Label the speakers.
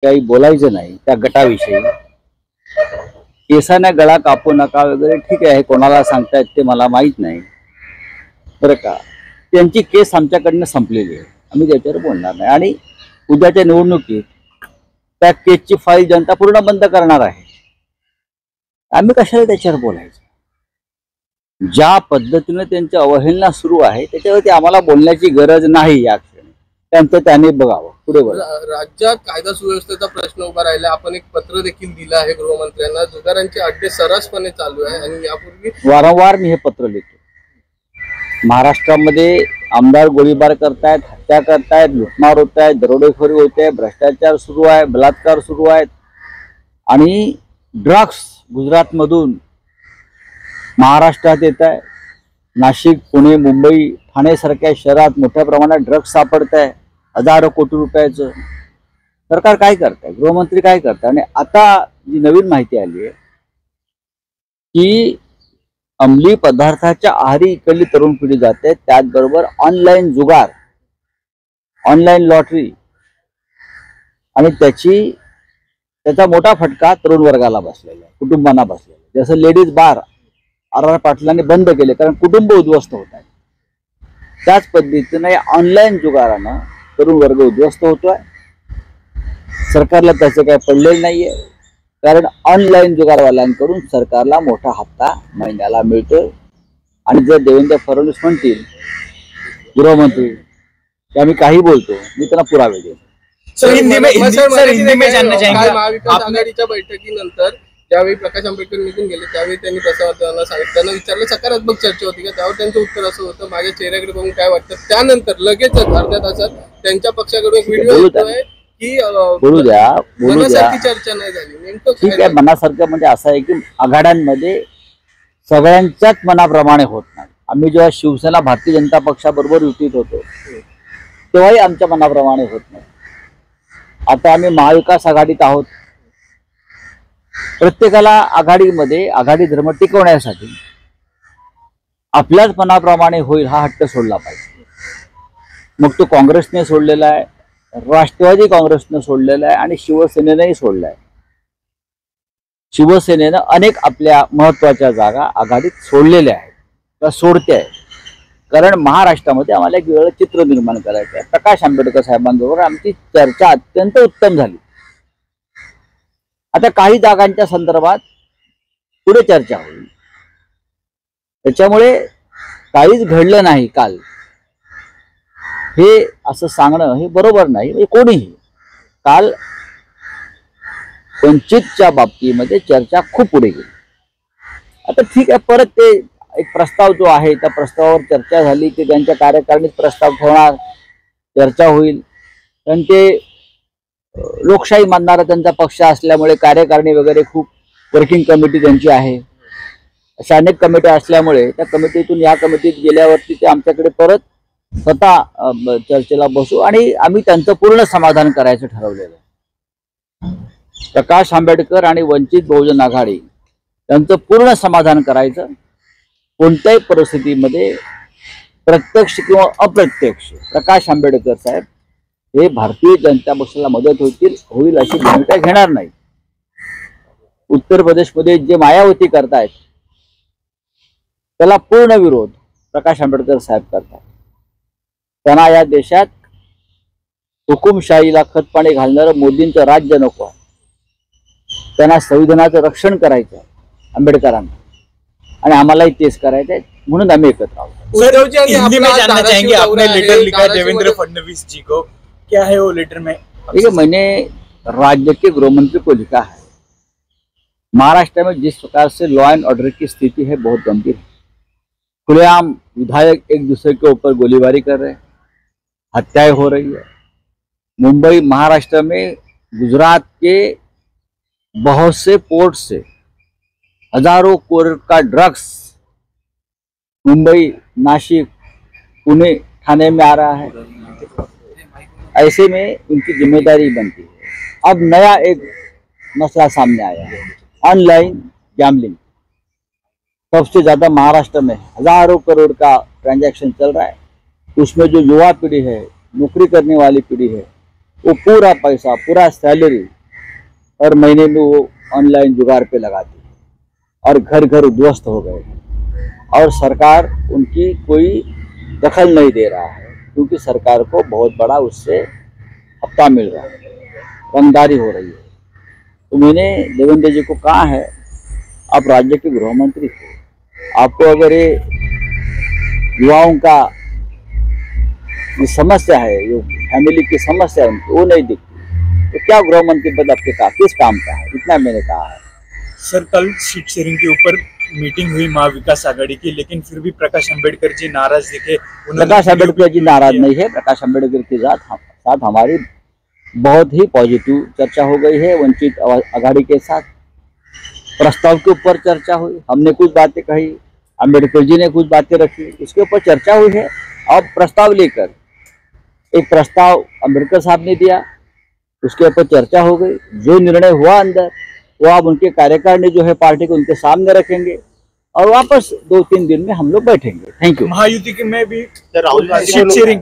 Speaker 1: काही बोलायचं नाही त्या गटाविषयी. केसाने गळा कापू नका वगैरे ठीक आहे, कोणाला सांगतायत ते मला माहित नाही बरं का. त्यांची केस आमच्याकडनं संपलेली आहे, आम्ही त्याच्यावर बोलणार नाही. आणि उद्याच्या निवडणुकीत त्या केसची फाईल जनता पूर्ण बंद करणार आहे. आम्ही कशाला त्याच्यावर बोलायचं. ज्या पद्धतीने त्यांची अवहेलना सुरू आहे त्याच्यावरती आम्हाला बोलण्याची गरज नाही. या क्षणी त्यांचं त्याने बघावं. पुढे बोला.
Speaker 2: राज्यात कायदा सुव्यवस्थेचा प्रश्न उभा राहिला. आपण एक पत्र देखील दिलं आहे गृहमंत्र्यांना. जुगारांचे अड्डे सर्रासपणे चालू आहे आणि यापूर्वी
Speaker 1: वारंवार मी हे पत्र लिहितो. महाराष्ट्रामध्ये आमदार गोळीबार करतायत, हत्या करतायत, लुटमार होत आहेत, दरोडेखोरी होते, भ्रष्टाचार सुरू आहे, बलात्कार सुरू आहेत आणि ड्रग्स गुजरातमधून महाराष्ट्रात येत आहे. नाशिक, पुणे, मुंबई, ठाणेसारख्या शहरात मोठ्या प्रमाणात ड्रग्स सापडत आहे, हजारो कोटी रुपयाचं. सरकार काय करताय, गृहमंत्री काय करताय. आणि आता जी नवीन माहिती आली आहे की अंमली पदार्थाच्या आहारी इकडली तरुण पिढी जाते, त्याचबरोबर ऑनलाईन जुगार, ऑनलाईन लॉटरी आणि त्याचा मोठा फटका तरुण वर्गाला बसलेला आहे, कुटुंबांना बसलेला आहे. जसं लेडीज बार RR पाटलांनी बंद केले कारण कुटुंब उद्ध्वस्त होत आहेत, त्याच पद्धतीने ऑनलाईन जुगारानं तरुण वर्ग उद्ध्वस्त होतोय. सरकारला त्याचे काय पडलेलं नाहीये कारण ऑनलाईन जुगारवाल्यांकडून सरकारला मोठा हप्ता महिन्याला मिळतोय. आणि जर देवेंद्र फडणवीस म्हणतील गृहमंत्री की आम्ही काही बोलतो, मी त्यांना पुरावे देईन.
Speaker 2: महाविकास आघाडीच्या बैठकीनंतर ज्यावेळी प्रकाश आंबेडकर निघून गेले त्यावेळी त्यांनी प्रसावताना सांगितलं, त्यांना विचारलं सकारात्मक चर्चा होती का, त्यावर त्यांचं उत्तर असं होतं, माझ्या चेहऱ्याकडे बघून काय वाटतं. त्यानंतर लगेचच अर्ध्या तासात त्यांच्या पक्षाकडून एक व्हिडिओ येतोय की
Speaker 1: बोलू द्या
Speaker 2: चर्चा नाही झाली. नेमकं
Speaker 1: ठीक आहे. मनासारखं म्हणजे असं आहे की आघाड्यांमध्ये सगळ्यांच्याच मनाप्रमाणे होत नाही. आम्ही जेव्हा शिवसेना भारतीय जनता पक्षाबरोबर युतीत होतो तेव्हाही आमच्या मनाप्रमाणे होत नाही. आता आम्ही महाविकास आघाडीत आहोत. प्रत्येकाला आघाडीमध्ये आघाडी धर्म टिकवण्यासाठी आपल्याच मनाप्रमाणे होईल हा हट्ट सोडला पाहिजे. मग तो काँग्रेसने सोडलेला आहे, राष्ट्रवादी काँग्रेसने सोडलेला आहे आणि शिवसेनेनेही सोडला आहे. शिवसेनेनं अनेक आपल्या महत्वाच्या जागा आघाडीत सोडलेल्या आहेत किंवा सोडते आहे. कारण महाराष्ट्रामध्ये आम्हाला एक वेगळं चित्र निर्माण करायचं आहे. प्रकाश आंबेडकर साहेबांबरोबर आमची चर्चा अत्यंत उत्तम झाली. आता काही जागांच्या संदर्भात पुढे चर्चा होईल. त्याच्यामुळे काहीच घडलं नाही काल हे असं सांगणं हे बरोबर नाही. म्हणजे कोणीही काल वंचितच्या बाबतीमध्ये चर्चा खूप पुढे गेली. आता ठीक आहे, परत ते एक प्रस्ताव जो आहे त्या प्रस्तावावर चर्चा झाली की त्यांच्या कार्यकारिणीत प्रस्ताव ठेवणार, चर्चा होईल. कारण ते लोकशाही मानणारा त्यांचा पक्ष असल्यामुळे कार्यकारिणी वगैरे खूप वर्किंग कमिटी त्यांची आहे, अशा अनेक कमिट्या असल्यामुळे त्या कमिटीतून या कमिटीत गेल्यावरती ते आमच्याकडे परत स्वतः चर्चेला बसू आणि आम्ही त्यांचं पूर्ण समाधान करायचं ठरवलेलं आहे. प्रकाश आंबेडकर आणि वंचित बहुजन आघाडी त्यांचं पूर्ण समाधान करायचं. कोणत्याही परिस्थितीमध्ये प्रत्यक्ष किंवा अप्रत्यक्ष प्रकाश आंबेडकर साहेब हे भारतीय जनता पक्षाला मदत होईल अशी भूमिका घेणार नाही. उत्तर प्रदेशमध्ये जे मायावती करतायत त्याला पूर्ण विरोध प्रकाश आंबेडकर साहेब करतात. त्यांना या देशात हुकुमशाहीला खतपाणी घालणारं मोदींचं राज्य नको आहे. त्यांना संविधानाचं रक्षण करायचं आहे आंबेडकरांना आणि आम्हालाही तेच करायचं आहे. म्हणून आम्ही एकत्र आहोत.
Speaker 3: हिंदी में जानना चाहेंगे, आपने लेटर लिखा है देवेंद्र फडणवीस जी को, क्या है वो लेटर में?
Speaker 1: देखिए, मैंने राज्य के गृहमंत्री को लिखा है, महाराष्ट्र में जिस प्रकार से लॉ एंड ऑर्डर की स्थिति है बहुत गंभीर है. खुलेआम विधायक एक दूसरे के ऊपर गोलीबारी कर रहे हैं, हत्याएं हो रही है. मुंबई महाराष्ट्र में गुजरात के बहुत से पोर्ट से हजारों करोड़ का ड्रग्स मुंबई, नासिक, पुणे, ठाणे में आ रहा है. ऐसे में उनकी जिम्मेदारी बनती है. अब नया एक मसला सामने आया है, ऑनलाइन गैम्बलिंग. सबसे ज्यादा महाराष्ट्र में हजारों करोड़ का ट्रांजैक्शन चल रहा है. उसमें जो युवा पीढ़ी है, नौकरी करने वाली पीढ़ी है, वो पूरा पैसा, पूरा सैलरी हर महीने में वो ऑनलाइन जुगाड़ पे लगाती है और घर घर उद्ध्वस्त हो गए और सरकार उनकी कोई दखल नहीं दे रहा है क्योंकि सरकार को बहुत बड़ा उससे हफ्ता मिल रहा है, रंगदारी हो रही है। तो मैंने देवेंद्र जी को कहा है, आप राज्य के गृह मंत्री हो, आपको अगर ये युवाओं का ये समस्या है, जो फैमिली की समस्या है उनकी, वो नहीं दिखती तो क्या गृह मंत्री पद आपके किस काम का है, इतना मैंने कहा है।
Speaker 3: सर कल सीट शेयरिंग के ऊपर मीटिंग हुई महाविकास आघाड़ी की, लेकिन फिर भी प्रकाश अंबेडकर जी नाराज दिखे।
Speaker 1: प्रकाश अंबेडकर जी नाराज नहीं है। प्रकाश अंबेडकर के साथ हमारी बहुत ही पॉजिटिव चर्चा हो गई है। वंचित आघाड़ी के साथ प्रस्ताव के ऊपर चर्चा हुई, हमने कुछ बातें कही, अंबेडकर जी ने कुछ बातें रखी, उसके ऊपर चर्चा हुई है। अब प्रस्ताव लेकर एक प्रस्ताव अंबेडकर साहब ने दिया, उसके ऊपर चर्चा हो गई। जो निर्णय हुआ अंदर वो आप उनके कार्यकारिणी जो है पार्टी को उनके सामने रखेंगे और वापस 2-3 दिन में हम लोग बैठेंगे। Thank you.
Speaker 3: महायुति के में भी
Speaker 4: राहुल गांधी
Speaker 3: सीट शेयरिंग